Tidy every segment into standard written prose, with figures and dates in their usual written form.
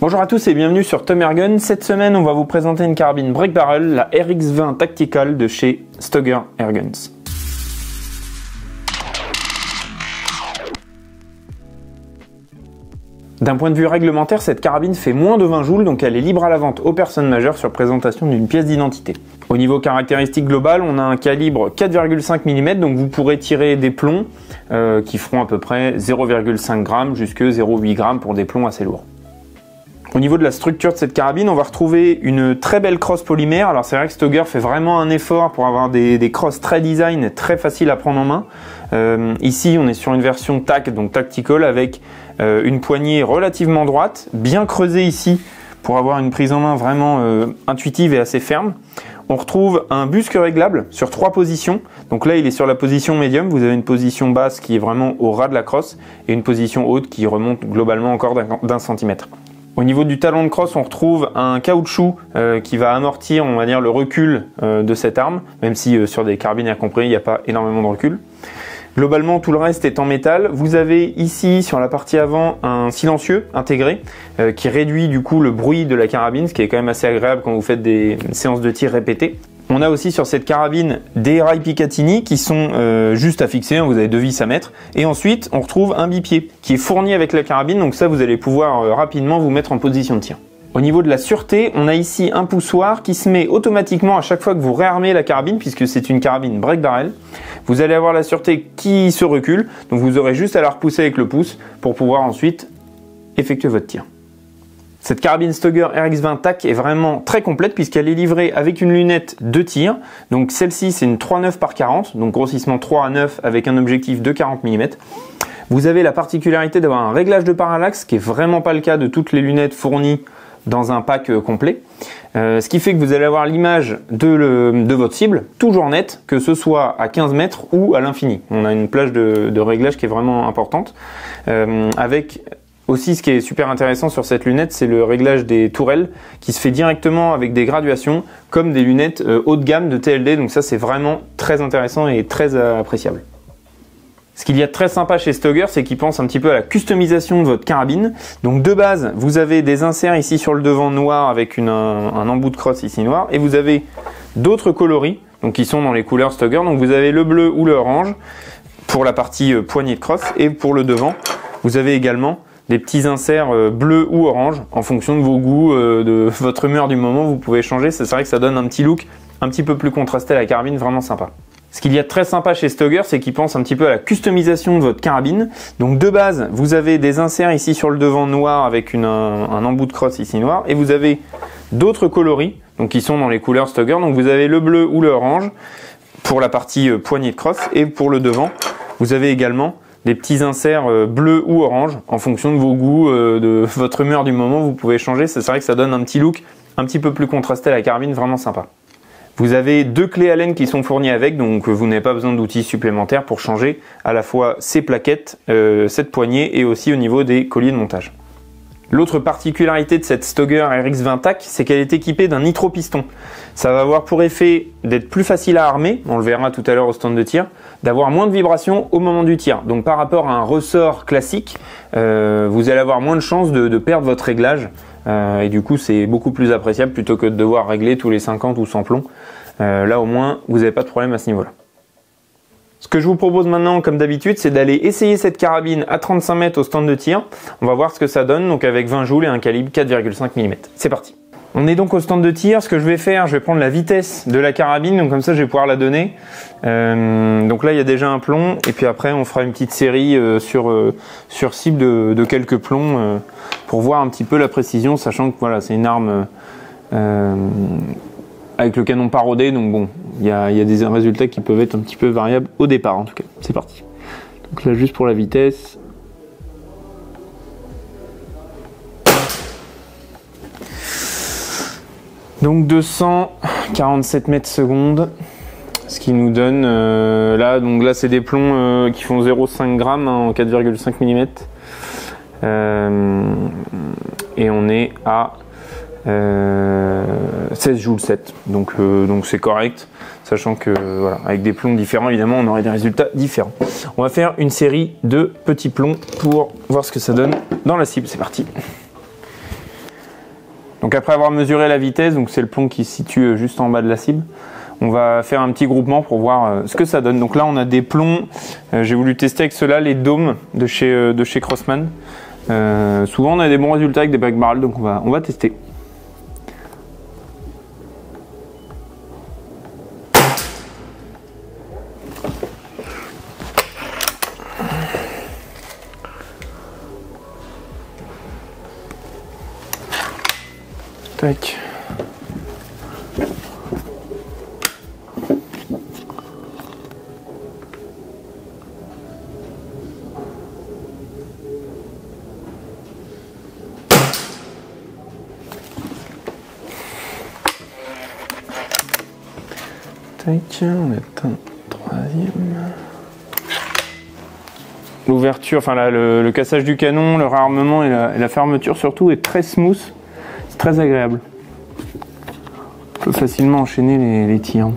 Bonjour à tous et bienvenue sur Tom Airgun. Cette semaine, on va vous présenter une carabine Break Barrel, la RX20 Tactical de chez Stoeger Airguns. D'un point de vue réglementaire, cette carabine fait moins de 20 joules, donc elle est libre à la vente aux personnes majeures sur présentation d'une pièce d'identité. Au niveau caractéristique global, on a un calibre 4,5 mm, donc vous pourrez tirer des plombs qui feront à peu près 0,5 g jusqu'à 0,8 g pour des plombs assez lourds. Au niveau de la structure de cette carabine, on va retrouver une très belle crosse polymère. Alors c'est vrai que Stoeger fait vraiment un effort pour avoir des crosses très design, très faciles à prendre en main. Ici, on est sur une version TAC, donc Tactical, avec une poignée relativement droite, bien creusée ici pour avoir une prise en main vraiment intuitive et assez ferme. On retrouve un busque réglable sur 3 positions. Donc là, il est sur la position médium. Vous avez une position basse qui est vraiment au ras de la crosse et une position haute qui remonte globalement encore d'un centimètre. Au niveau du talon de crosse, on retrouve un caoutchouc qui va amortir, on va dire, le recul de cette arme, même si sur des carabines à compris, il n'y a pas énormément de recul. Globalement, tout le reste est en métal. Vous avez ici, sur la partie avant, un silencieux intégré qui réduit du coup le bruit de la carabine, ce qui est quand même assez agréable quand vous faites des séances de tir répétées. On a aussi sur cette carabine des rails Picatinny qui sont juste à fixer, vous avez 2 vis à mettre. Et ensuite, on retrouve un bipied qui est fourni avec la carabine, donc ça vous allez pouvoir rapidement vous mettre en position de tir. Au niveau de la sûreté, on a ici un poussoir qui se met automatiquement à chaque fois que vous réarmez la carabine, puisque c'est une carabine Break Barrel. Vous allez avoir la sûreté qui se recule, donc vous aurez juste à la repousser avec le pouce pour pouvoir ensuite effectuer votre tir. Cette carabine Stoeger RX20 TAC est vraiment très complète puisqu'elle est livrée avec une lunette de tir. Donc celle-ci c'est une 3,9 par 40, donc grossissement 3 à 9 avec un objectif de 40 mm. Vous avez la particularité d'avoir un réglage de parallaxe, ce qui est vraiment pas le cas de toutes les lunettes fournies dans un pack complet. Ce qui fait que vous allez avoir l'image de votre cible toujours nette, que ce soit à 15 mètres ou à l'infini. On a une plage de réglage qui est vraiment importante. Avec aussi, ce qui est super intéressant sur cette lunette, c'est le réglage des tourelles qui se fait directement avec des graduations comme des lunettes haut de gamme de TLD. Donc ça, c'est vraiment très intéressant et très appréciable. Ce qu'il y a de très sympa chez Stoeger, c'est qu'ils pensent un petit peu à la customisation de votre carabine. Donc de base, vous avez des inserts ici sur le devant noir avec un embout de crosse ici noir. Et vous avez d'autres coloris donc qui sont dans les couleurs Stoeger. Donc vous avez le bleu ou le orange pour la partie poignée de crosse. Et pour le devant, vous avez également des petits inserts bleu ou orange en fonction de vos goûts, de votre humeur du moment. Vous pouvez changer. C'est vrai que ça donne un petit look un petit peu plus contrasté à la carabine, vraiment sympa. Ce qu'il y a de très sympa chez Stoeger, c'est qu'ils pensent un petit peu à la customisation de votre carabine. Donc de base, vous avez des inserts ici sur le devant noir avec un embout de crosse ici noir. Et vous avez d'autres coloris donc qui sont dans les couleurs Stoeger. Donc vous avez le bleu ou le orange pour la partie poignée de crosse. Et pour le devant, vous avez également des petits inserts bleu ou orange en fonction de vos goûts, de votre humeur du moment. Vous pouvez changer. C'est vrai que ça donne un petit look un petit peu plus contrasté à la carabine, vraiment sympa. Vous avez 2 clés Allen qui sont fournies avec, donc vous n'avez pas besoin d'outils supplémentaires pour changer à la fois ces plaquettes, cette poignée et aussi au niveau des colliers de montage. L'autre particularité de cette Stoeger RX20 TAC, c'est qu'elle est équipée d'un nitro-piston. Ça va avoir pour effet d'être plus facile à armer, on le verra tout à l'heure au stand de tir, d'avoir moins de vibrations au moment du tir. Donc par rapport à un ressort classique, vous allez avoir moins de chances de perdre votre réglage. Et du coup c'est beaucoup plus appréciable plutôt que de devoir régler tous les 50 ou 100 plombs. Là au moins vous n'avez pas de problème à ce niveau là. Ce que je vous propose maintenant comme d'habitude, c'est d'aller essayer cette carabine à 35 mètres au stand de tir. On va voir ce que ça donne, donc avec 20 joules et un calibre 4,5 mm. C'est parti. On est donc au stand de tir. Ce que je vais faire, je vais prendre la vitesse de la carabine, donc comme ça je vais pouvoir la donner. Donc là il y a déjà un plomb et puis après on fera une petite série sur cible de quelques plombs pour voir un petit peu la précision, sachant que voilà, c'est une arme avec le canon parodé, donc bon, il y a des résultats qui peuvent être un petit peu variables au départ en tout cas. C'est parti. Donc là juste pour la vitesse. Donc 247 mètres secondes, ce qui nous donne là c'est des plombs qui font 0,5 g en 4,5 mm. Et on est à 16 joules 7, donc c'est correct, sachant que voilà, avec des plombs différents évidemment on aurait des résultats différents. On va faire une série de petits plombs pour voir ce que ça donne dans la cible. C'est parti. Donc après avoir mesuré la vitesse, donc c'est le plomb qui se situe juste en bas de la cible, on va faire un petit groupement pour voir ce que ça donne. Donc là on a des plombs, j'ai voulu tester avec ceux-là les dômes de chez Crossman. Souvent on a des bons résultats avec des back barrels, donc on va tester. Tac. Tac, on est un troisième. L'ouverture, enfin là, le cassage du canon, le réarmement et la fermeture surtout est très smooth. Très agréable. On peut facilement enchaîner les tirs.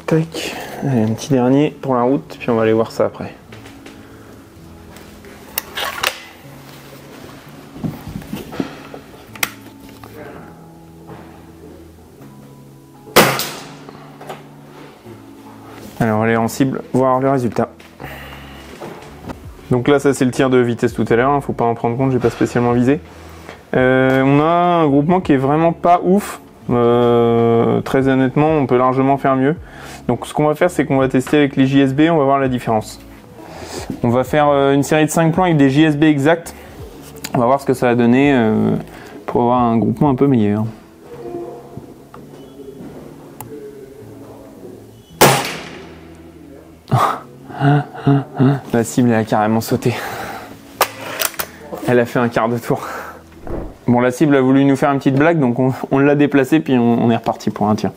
Tac, allez, un petit dernier pour la route, puis on va aller voir ça après. Allez, on va aller en cible, voir le résultat. Donc là, ça c'est le tir de vitesse tout à l'heure, hein, faut pas en prendre compte, j'ai pas spécialement visé. On a un groupement qui est vraiment pas ouf. Très honnêtement, on peut largement faire mieux. Donc ce qu'on va faire, c'est qu'on va tester avec les JSB, on va voir la différence. On va faire une série de 5 plans avec des JSB exacts. On va voir ce que ça va donner pour avoir un groupement un peu meilleur. La cible, elle a carrément sauté. Elle a fait un quart de tour. Bon, la cible a voulu nous faire une petite blague, donc on l'a déplacée, puis on est reparti pour un tir.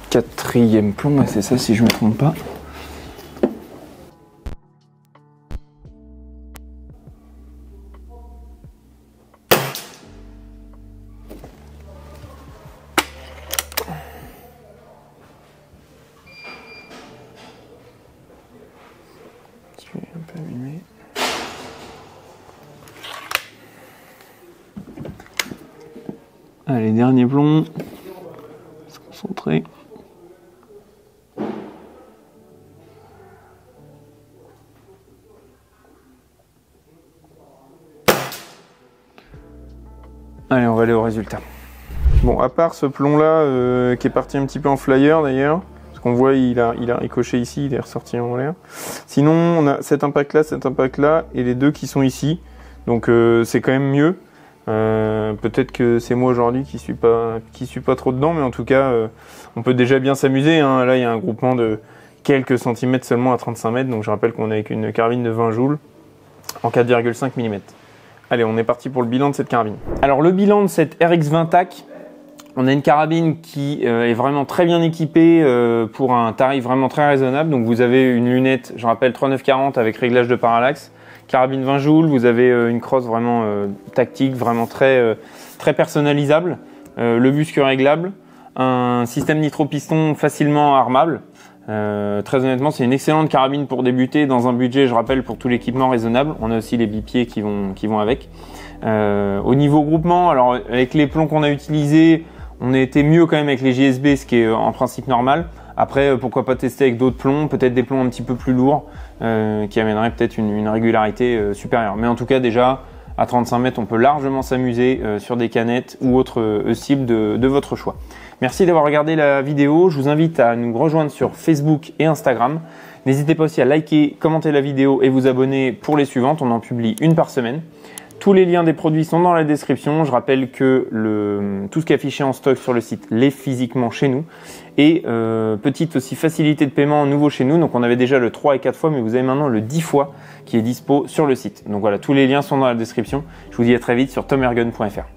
Quatrième plomb, c'est ça si je me trompe pas. Je vais un peu abîmer. Allez, dernier plomb. Se concentrer. Allez, on va aller au résultat. Bon, à part ce plomb-là, qui est parti un petit peu en flyer d'ailleurs, parce qu'on voit il a ricoché ici, il est ressorti en l'air. Sinon, on a cet impact-là, et les deux qui sont ici. Donc c'est quand même mieux. Peut-être que c'est moi aujourd'hui qui suis pas trop dedans, mais en tout cas, on peut déjà bien s'amuser. Hein. Là, il y a un groupement de quelques centimètres seulement à 35 mètres, donc je rappelle qu'on est avec une carabine de 20 joules en 4,5 mm. Allez, on est parti pour le bilan de cette carabine. Alors le bilan de cette RX20 TAC, on a une carabine qui est vraiment très bien équipée pour un tarif vraiment très raisonnable. Donc vous avez une lunette, je rappelle 3940 avec réglage de parallaxe, carabine 20 joules, vous avez une crosse vraiment tactique, vraiment très personnalisable, le busque réglable, un système nitro-piston facilement armable. Très honnêtement, c'est une excellente carabine pour débuter dans un budget, je rappelle, pour tout l'équipement raisonnable. On a aussi les bipieds qui vont avec. Au niveau groupement, alors avec les plombs qu'on a utilisés, on a été mieux quand même avec les JSB, ce qui est en principe normal. Après, pourquoi pas tester avec d'autres plombs, peut-être des plombs un petit peu plus lourds, qui amèneraient peut-être une régularité supérieure. Mais en tout cas, déjà, à 35 mètres, on peut largement s'amuser sur des canettes ou autres cibles de votre choix. Merci d'avoir regardé la vidéo. Je vous invite à nous rejoindre sur Facebook et Instagram. N'hésitez pas aussi à liker, commenter la vidéo et vous abonner pour les suivantes. On en publie une par semaine. Tous les liens des produits sont dans la description. Je rappelle que tout ce qui est affiché en stock sur le site l'est physiquement chez nous. Et petite aussi facilité de paiement nouveau chez nous. Donc on avait déjà le 3 et 4 fois, mais vous avez maintenant le 10 fois qui est dispo sur le site. Donc voilà, tous les liens sont dans la description. Je vous dis à très vite sur tomergun.fr.